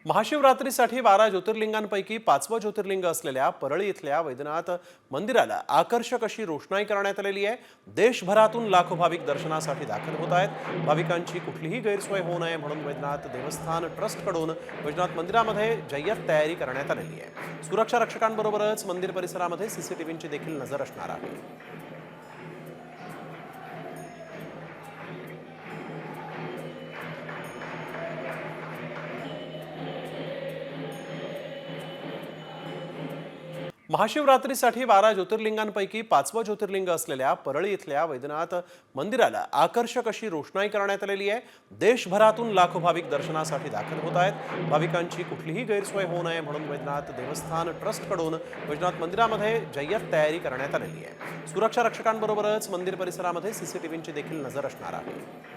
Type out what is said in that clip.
महाशिवरात्रीसाठी 12 ज्योतिर्लिंगांपैकी 5वं ज्योतिर्लिंग असलेल्या परळी इथल्या वैद्यनाथ मंदिराला आकर्षक अशी रोषणाई करण्यात आलेली आहे। देशभरातून लाखो भाविक दर्शनासाठी दाखल होत आहेत। भाविकांची कुठलीही गैरसोय होऊ नये म्हणून वैद्यनाथ देवस्थान ट्रस्टकडून वैद्यनाथ मंदिरामध्ये जय्यत तयारी करण्यात आलेली आहे। सुरक्षा रक्षकांबरोबरच मंदिर परिसरामध्ये सीसीटीव्हीची देखील नजर असणार आहे। महाशिवरात्रीसाठी 12 ज्योतिर्लिंगांपैकी 5वं ज्योतिर्लिंग असलेल्या परळी इथल्या वैद्यनाथ मंदिराला आकर्षक अशी रोषणाई करण्यात आलेली आहे। देशभरातून लाखो भाविक दर्शनासाठी दाखल होत आहेत। भाविकांची कुठलीही गैरसोय होऊ नये म्हणून वैद्यनाथ देवस्थान ट्रस्टकडून वैद्यनाथ मंदिरामध्ये जय्यत तयारी करण्यात आलेली आहे। सुरक्षा रक्षकांबरोबरच मंदिर परिसरामध्ये सीसीटीव्हीची देखील नजर असणार आहे।